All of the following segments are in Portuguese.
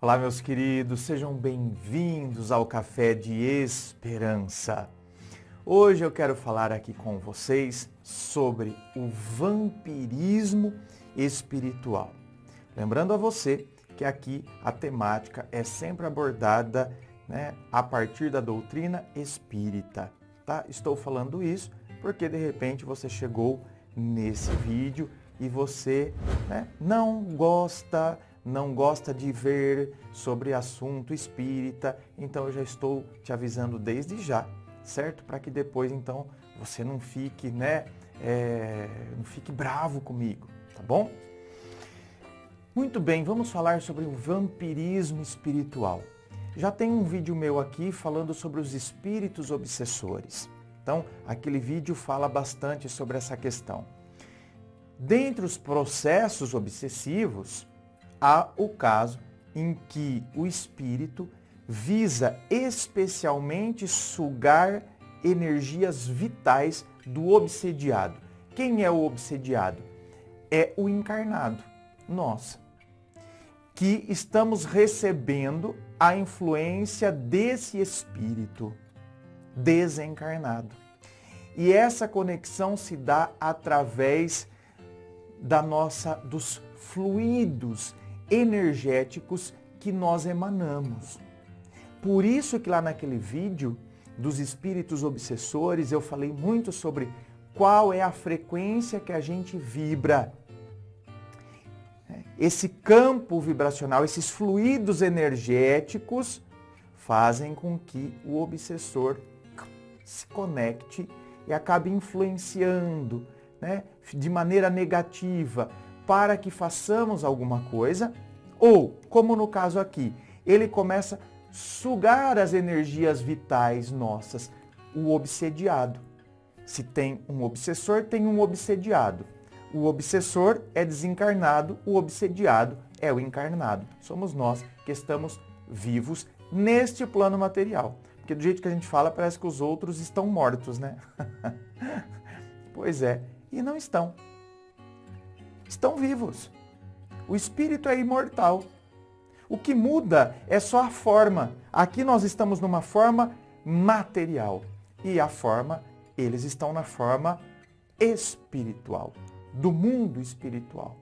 Olá, meus queridos, sejam bem-vindos ao Café de Esperança. Hoje eu quero falar aqui com vocês sobre o vampirismo espiritual. Lembrando a você que aqui a temática é sempre abordada, a partir da doutrina espírita, tá? Estou falando isso porque de repente você chegou nesse vídeo e você não gosta de ver sobre assunto espírita, então eu já estou te avisando desde já, certo? Para que depois então você não fique, não fique bravo comigo, tá bom? Muito bem, vamos falar sobre o vampirismo espiritual. Já tem um vídeo meu aqui falando sobre os espíritos obsessores. Então, aquele vídeo fala bastante sobre essa questão. Dentre os processos obsessivos, há o caso em que o espírito visa especialmente sugar energias vitais do obsediado. Quem é o obsediado? É o encarnado, nós, que estamos recebendo a influência desse espírito desencarnado. E essa conexão se dá através dos fluidos energéticos que nós emanamos. Por isso que lá naquele vídeo dos espíritos obsessores eu falei muito sobre qual é a frequência que a gente vibra. Esse campo vibracional, esses fluidos energéticos fazem com que o obsessor se conecte e acabe influenciando, de maneira negativa, para que façamos alguma coisa, ou, como no caso aqui, ele começa a sugar as energias vitais nossas, o obsediado. Se tem um obsessor, tem um obsediado. O obsessor é desencarnado, o obsediado é o encarnado. Somos nós que estamos vivos neste plano material. Porque do jeito que a gente fala, parece que os outros estão mortos, né? Pois é, e não estão. Estão vivos. O espírito é imortal. O que muda é só a forma. Aqui nós estamos numa forma material. E eles estão na forma espiritual, do mundo espiritual.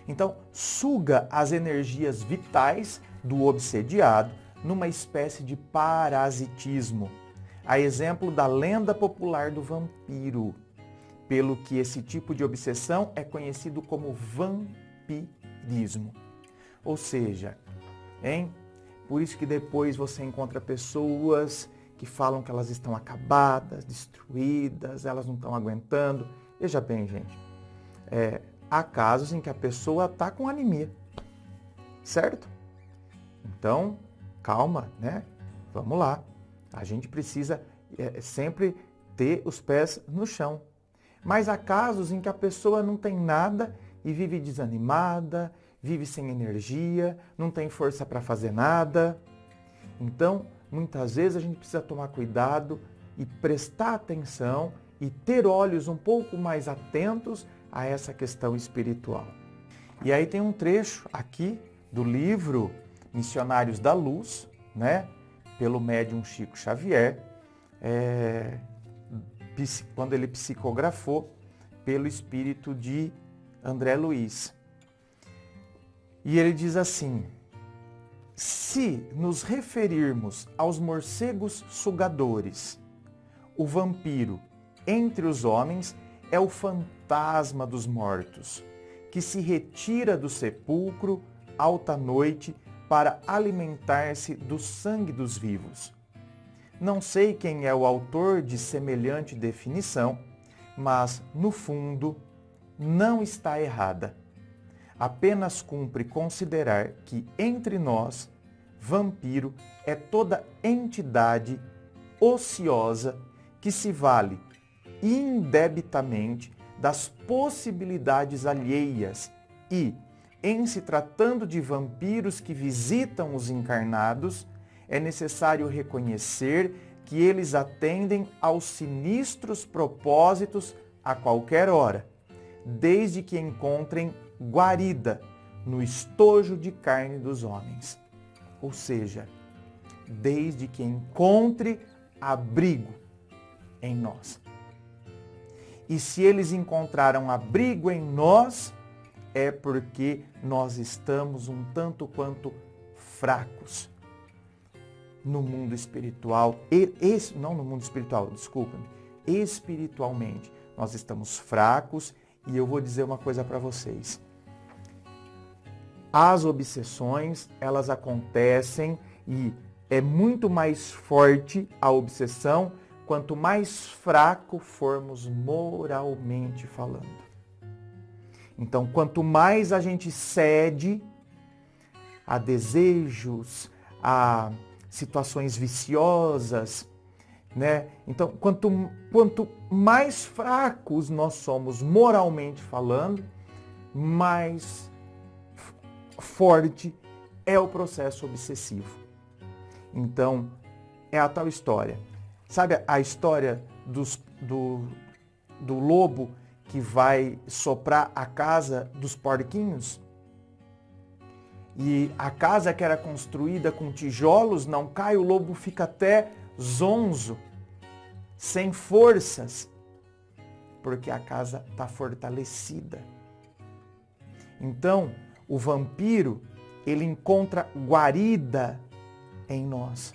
Então, suga as energias vitais do obsediado numa espécie de parasitismo. A exemplo da lenda popular do vampiro, pelo que esse tipo de obsessão é conhecido como vampirismo. Ou seja, por isso que depois você encontra pessoas que falam que elas estão acabadas, destruídas, elas não estão aguentando. Veja bem, gente, há casos em que a pessoa está com anemia, certo? Então, calma, Vamos lá. A gente precisa sempre ter os pés no chão. Mas há casos em que a pessoa não tem nada e vive desanimada, vive sem energia, não tem força para fazer nada. Então, muitas vezes a gente precisa tomar cuidado e prestar atenção e ter olhos um pouco mais atentos a essa questão espiritual. E aí tem um trecho aqui do livro Missionários da Luz, pelo médium Chico Xavier, quando ele psicografou pelo espírito de André Luiz. E ele diz assim: se nos referirmos aos morcegos sugadores, o vampiro entre os homens é o fantasma dos mortos, que se retira do sepulcro alta noite para alimentar-se do sangue dos vivos. Não sei quem é o autor de semelhante definição, mas, no fundo, não está errada. Apenas cumpre considerar que, entre nós, vampiro é toda entidade ociosa que se vale indebitamente das possibilidades alheias e, em se tratando de vampiros que visitam os encarnados, é necessário reconhecer que eles atendem aos sinistros propósitos a qualquer hora, desde que encontrem guarida no estojo de carne dos homens. Ou seja, desde que encontre abrigo em nós. E se eles encontraram abrigo em nós, é porque nós estamos um tanto quanto fracos no mundo espiritual, não no mundo espiritual, desculpa-me, espiritualmente. Nós estamos fracos e eu vou dizer uma coisa para vocês. As obsessões, elas acontecem e é muito mais forte a obsessão quanto mais fraco formos moralmente falando. Então, quanto mais a gente cede a desejos, a situações viciosas, né? Então, quanto mais fracos nós somos moralmente falando, mais forte é o processo obsessivo. Então, é a tal história. Sabe a história do lobo que vai soprar a casa dos porquinhos? E a casa que era construída com tijolos não cai, o lobo fica até zonzo, sem forças, porque a casa está fortalecida. Então, o vampiro, ele encontra guarida em nós,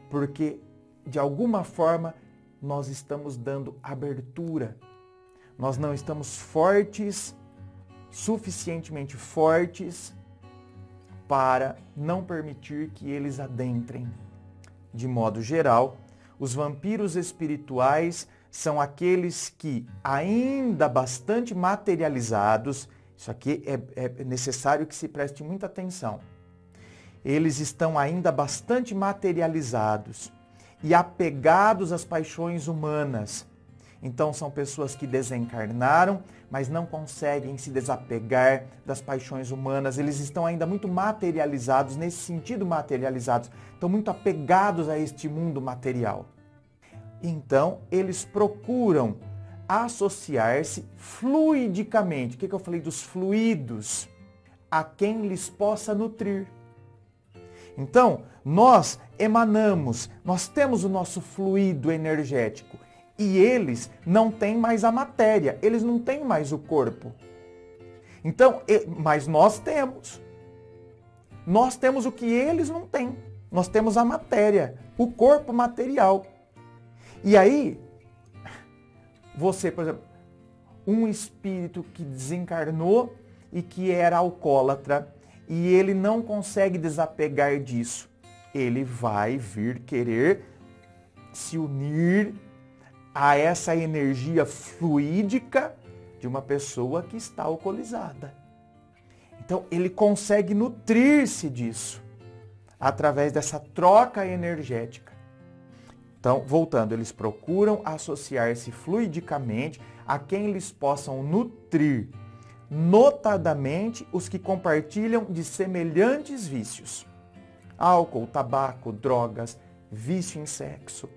porque de alguma forma nós estamos dando abertura, nós não estamos fortes, suficientemente fortes, para não permitir que eles adentrem. De modo geral, os vampiros espirituais são aqueles que, ainda bastante materializados, isso aqui é necessário que se preste muita atenção, eles estão ainda bastante materializados e apegados às paixões humanas. Então são pessoas que desencarnaram, mas não conseguem se desapegar das paixões humanas. Eles estão ainda muito materializados, nesse sentido materializados. Estão muito apegados a este mundo material. Então eles procuram associar-se fluidicamente. O que eu falei dos fluidos? A quem lhes possa nutrir. Então, nós emanamos, nós temos o nosso fluido energético. E eles não têm mais a matéria, eles não têm mais o corpo. Então, mas nós temos. Nós temos o que eles não têm. Nós temos a matéria, o corpo material. E aí, você, por exemplo, um espírito que desencarnou e que era alcoólatra, e ele não consegue desapegar disso, ele vai vir querer se unir a essa energia fluídica de uma pessoa que está alcoolizada. Então, ele consegue nutrir-se disso, através dessa troca energética. Então, voltando, eles procuram associar-se fluidicamente a quem eles possam nutrir, notadamente os que compartilham de semelhantes vícios. Álcool, tabaco, drogas, vício em sexo,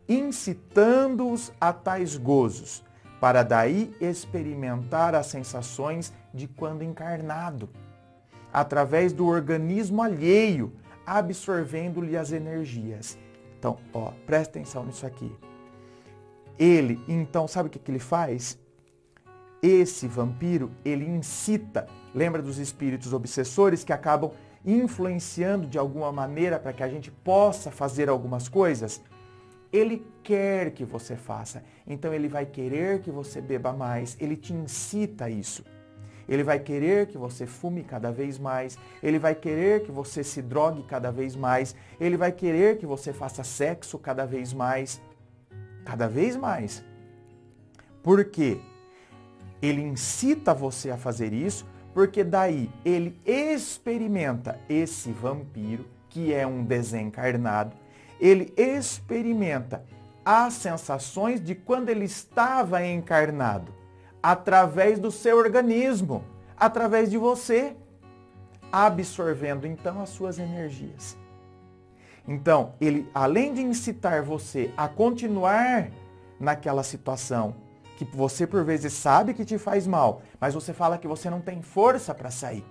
incitando-os a tais gozos, para daí experimentar as sensações de quando encarnado, através do organismo alheio, absorvendo-lhe as energias. Então, presta atenção nisso aqui. Ele, então, sabe o que ele faz? Esse vampiro, ele incita, lembra dos espíritos obsessores que acabam influenciando de alguma maneira para que a gente possa fazer algumas coisas? Ele quer que você faça, então ele vai querer que você beba mais, ele te incita a isso. Ele vai querer que você fume cada vez mais, ele vai querer que você se drogue cada vez mais, ele vai querer que você faça sexo cada vez mais. Cada vez mais. Por quê? Ele incita você a fazer isso, porque daí ele experimenta esse vampiro, que é um desencarnado, ele experimenta as sensações de quando ele estava encarnado, através do seu organismo, através de você, absorvendo então as suas energias. Então, ele, além de incitar você a continuar naquela situação, que você por vezes sabe que te faz mal, mas você fala que você não tem força para sair.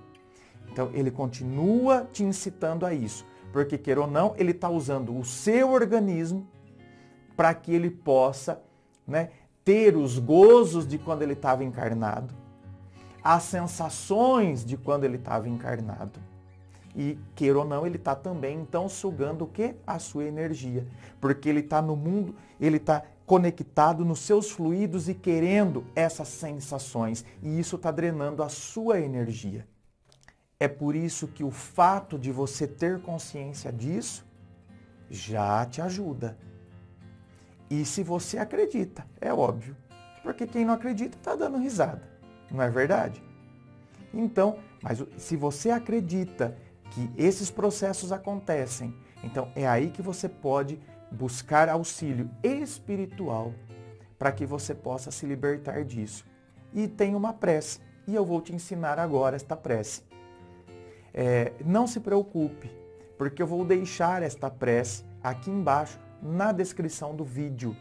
Então, ele continua te incitando a isso. Porque, queira ou não, ele está usando o seu organismo para que ele possa, né, ter os gozos de quando ele estava encarnado, as sensações de quando ele estava encarnado. E, queira ou não, ele está também, então, sugando o quê? A sua energia. Porque ele está no mundo, ele está conectado nos seus fluidos e querendo essas sensações. E isso está drenando a sua energia. É por isso que o fato de você ter consciência disso já te ajuda. E se você acredita, é óbvio. Porque quem não acredita está dando risada. Não é verdade? Então, mas se você acredita que esses processos acontecem, então é aí que você pode buscar auxílio espiritual para que você possa se libertar disso. E tem uma prece, e eu vou te ensinar agora esta prece. Não se preocupe, porque eu vou deixar esta prece aqui embaixo na descrição do vídeo,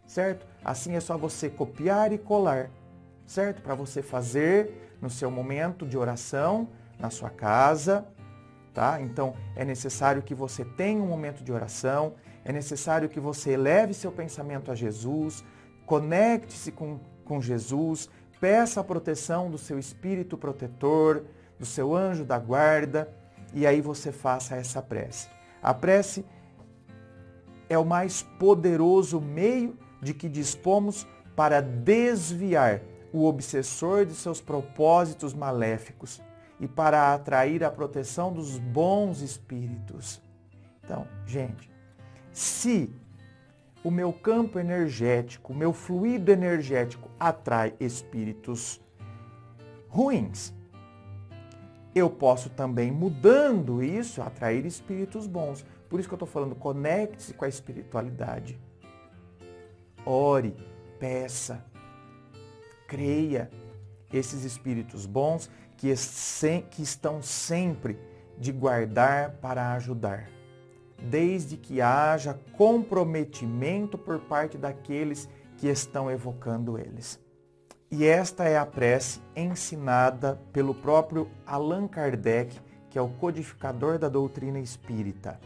certo? Assim é só você copiar e colar, certo? Para você fazer no seu momento de oração, na sua casa, tá? Então, é necessário que você tenha um momento de oração, é necessário que você eleve seu pensamento a Jesus, conecte-se com Jesus, peça a proteção do seu espírito protetor, do seu anjo da guarda, e aí você faça essa prece. A prece é o mais poderoso meio de que dispomos para desviar o obsessor de seus propósitos maléficos e para atrair a proteção dos bons espíritos. Então, gente, se o meu campo energético, o meu fluido energético atrai espíritos ruins, eu posso também, mudando isso, atrair espíritos bons. Por isso que eu estou falando, conecte-se com a espiritualidade. Ore, peça, creia. Esses espíritos bons que estão sempre de guardar para ajudar. Desde que haja comprometimento por parte daqueles que estão evocando eles. E esta é a prece ensinada pelo próprio Allan Kardec, que é o codificador da doutrina espírita.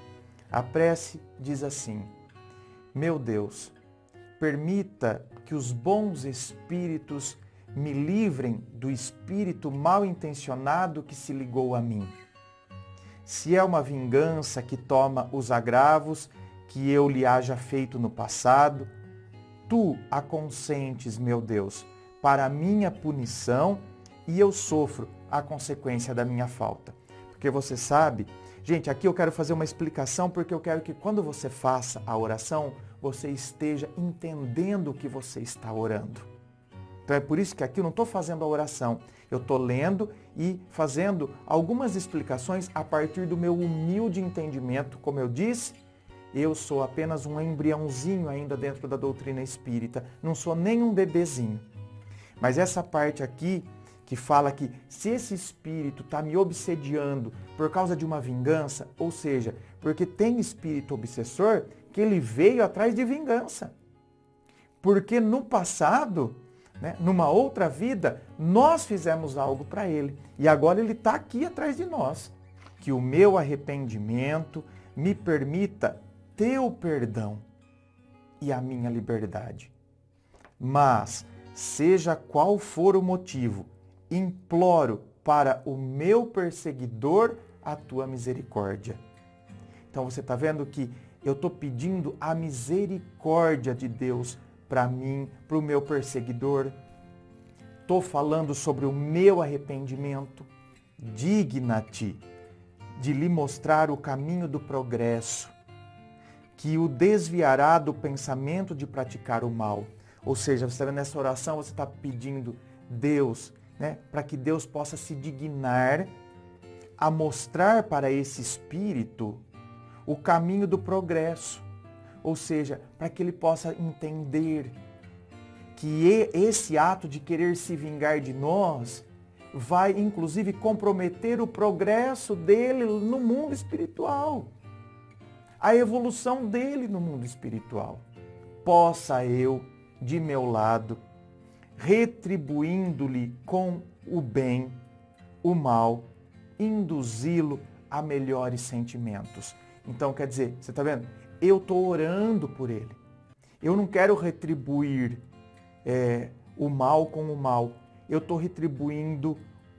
A prece diz assim: meu Deus, permita que os bons espíritos me livrem do espírito mal intencionado que se ligou a mim. Se é uma vingança que toma os agravos que eu lhe haja feito no passado, tu a consentes, meu Deus, para a minha punição e eu sofro a consequência da minha falta. Porque você sabe, gente, aqui eu quero fazer uma explicação porque eu quero que quando você faça a oração, você esteja entendendo o que você está orando. Então é por isso que aqui eu não estou fazendo a oração, eu estou lendo e fazendo algumas explicações a partir do meu humilde entendimento. Como eu disse, eu sou apenas um embriãozinho ainda dentro da doutrina espírita, não sou nem um bebezinho. Mas essa parte aqui, que fala que se esse espírito está me obsediando por causa de uma vingança, ou seja, porque tem espírito obsessor que ele veio atrás de vingança. Porque no passado, né, numa outra vida, nós fizemos algo para ele. E agora ele está aqui atrás de nós. Que o meu arrependimento me permita teu perdão e a minha liberdade. Mas, seja qual for o motivo, imploro para o meu perseguidor a tua misericórdia. Então você está vendo que eu estou pedindo a misericórdia de Deus para mim, para o meu perseguidor. Estou falando sobre o meu arrependimento. Digna-te de lhe mostrar o caminho do progresso, que o desviará do pensamento de praticar o mal. Ou seja, você está vendo nessa oração, você está pedindo Deus, né, para que Deus possa se dignar a mostrar para esse espírito o caminho do progresso. Ou seja, para que ele possa entender que esse ato de querer se vingar de nós vai, inclusive, comprometer o progresso dele no mundo espiritual. A evolução dele no mundo espiritual. Possa eu, de meu lado, retribuindo-lhe com o bem, o mal, induzi-lo a melhores sentimentos. Então, quer dizer, você está vendo? Eu estou orando por ele. Eu não quero retribuir o mal com o mal. Eu estou retribuindo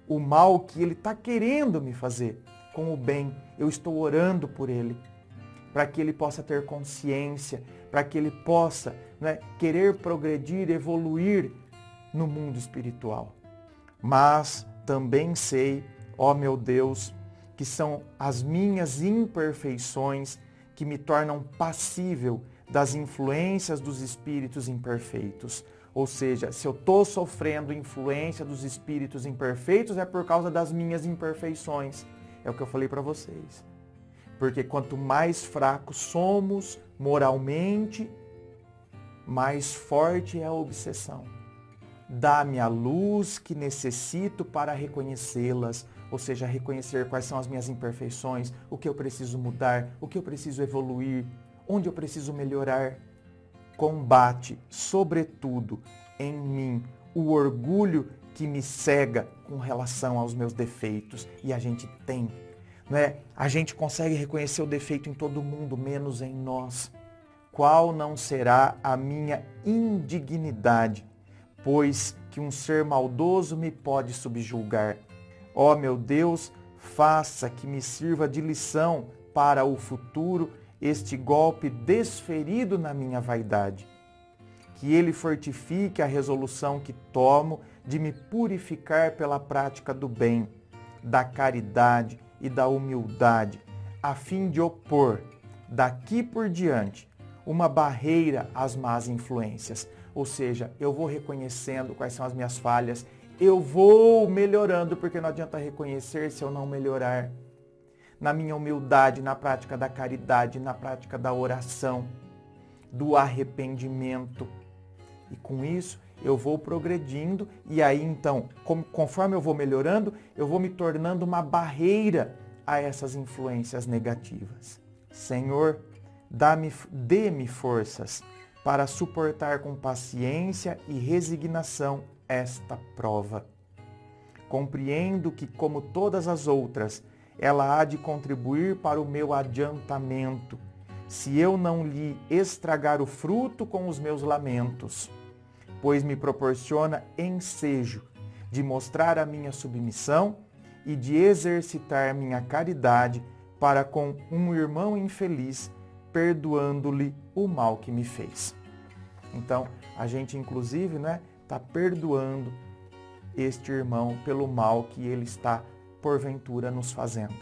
o mal que ele está querendo me fazer com o bem. Eu estou orando por ele, para que ele possa ter consciência, para que ele possa, né, querer progredir, evoluir no mundo espiritual. Mas também sei, ó meu Deus, que são as minhas imperfeições que me tornam passível das influências dos espíritos imperfeitos. Ou seja, se eu estou sofrendo influência dos espíritos imperfeitos, é por causa das minhas imperfeições. É o que eu falei para vocês. Porque quanto mais fracos somos moralmente, mais forte é a obsessão. Dá-me a luz que necessito para reconhecê-las, ou seja, reconhecer quais são as minhas imperfeições, o que eu preciso mudar, o que eu preciso evoluir, onde eu preciso melhorar. Combate, sobretudo, em mim o orgulho que me cega com relação aos meus defeitos. E a gente tem, não é? A gente consegue reconhecer o defeito em todo mundo, menos em nós. Qual não será a minha indignidade, pois que um ser maldoso me pode subjulgar? Ó meu Deus, faça que me sirva de lição para o futuro este golpe desferido na minha vaidade. Que ele fortifique a resolução que tomo de me purificar pela prática do bem, da caridade e da humildade, a fim de opor, daqui por diante, uma barreira às más influências. Ou seja, eu vou reconhecendo quais são as minhas falhas, eu vou melhorando, porque não adianta reconhecer se eu não melhorar. Na minha humildade, na prática da caridade, na prática da oração, do arrependimento. E com isso eu vou progredindo e aí então, conforme eu vou melhorando, eu vou me tornando uma barreira a essas influências negativas. Senhor, dê-me forças para suportar com paciência e resignação esta prova. Compreendo que, como todas as outras, ela há de contribuir para o meu adiantamento, se eu não lhe estragar o fruto com os meus lamentos, pois me proporciona ensejo de mostrar a minha submissão e de exercitar minha caridade para com um irmão infeliz, perdoando-lhe o mal que me fez. Então, a gente inclusive, né, está perdoando este irmão pelo mal que ele está porventura nos fazendo.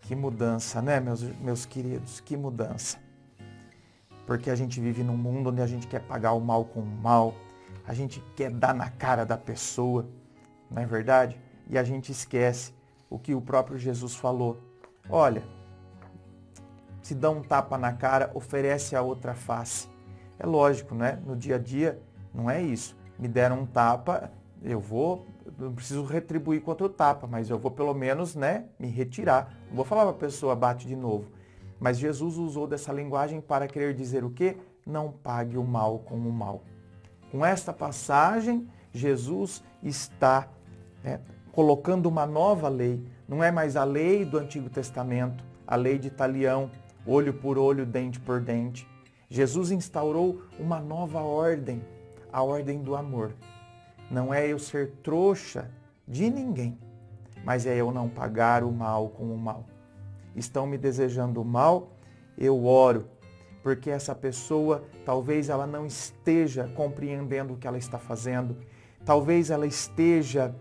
Que mudança, né, meus queridos? Que mudança. Porque a gente vive num mundo onde a gente quer pagar o mal com o mal, a gente quer dar na cara da pessoa, não é verdade? E a gente esquece o que o próprio Jesus falou. Olha, se dá um tapa na cara, oferece a outra face. É lógico, né? No dia a dia não é isso. Me deram um tapa, eu não preciso retribuir contra o tapa, mas eu vou pelo menos, né, me retirar. Não vou falar para a pessoa, bate de novo. Mas Jesus usou dessa linguagem para querer dizer o quê? Não pague o mal com o mal. Com esta passagem, Jesus está colocando uma nova lei. Não é mais a lei do Antigo Testamento, a lei de talião, olho por olho, dente por dente. Jesus instaurou uma nova ordem, a ordem do amor. Não é eu ser trouxa de ninguém, mas é eu não pagar o mal com o mal. Estão me desejando o mal, eu oro, porque essa pessoa, talvez ela não esteja compreendendo o que ela está fazendo, talvez ela esteja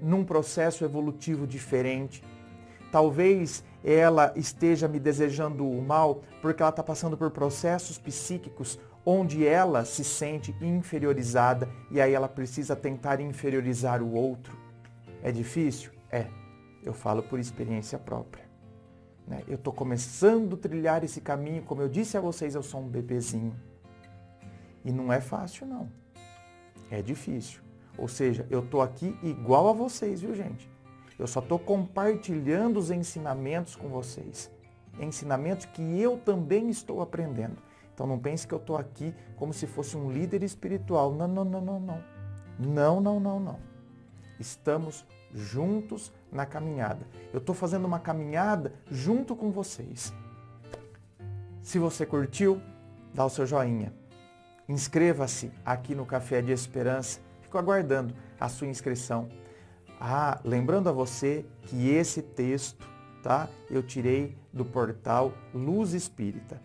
num processo evolutivo diferente, talvez ela esteja me desejando o mal porque ela está passando por processos psíquicos onde ela se sente inferiorizada e aí ela precisa tentar inferiorizar o outro. É difícil? É. Eu falo por experiência própria. Eu estou começando a trilhar esse caminho, como eu disse a vocês, eu sou um bebezinho. E não é fácil, não. É difícil. Ou seja, eu estou aqui igual a vocês, viu, gente? Eu só estou compartilhando os ensinamentos com vocês. Ensinamentos que eu também estou aprendendo. Então não pense que eu estou aqui como se fosse um líder espiritual. Não. Não. Estamos juntos na caminhada. Eu estou fazendo uma caminhada junto com vocês. Se você curtiu, dá o seu joinha. Inscreva-se aqui no Café de Esperança. Fico aguardando a sua inscrição. Lembrando a você que esse texto, tá, eu tirei do portal Luz Espírita.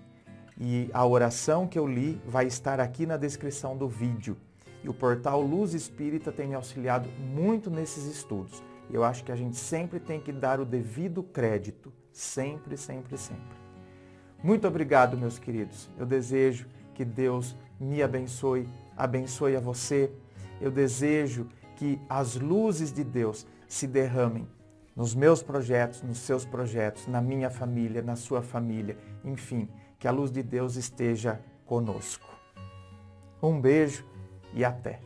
E a oração que eu li vai estar aqui na descrição do vídeo. E o portal Luz Espírita tem me auxiliado muito nesses estudos. Eu acho que a gente sempre tem que dar o devido crédito. Sempre, sempre, sempre. Muito obrigado, meus queridos. Eu desejo que Deus me abençoe, abençoe a você. Eu desejo que as luzes de Deus se derramem nos meus projetos, nos seus projetos, na minha família, na sua família, enfim, que a luz de Deus esteja conosco. Um beijo e até!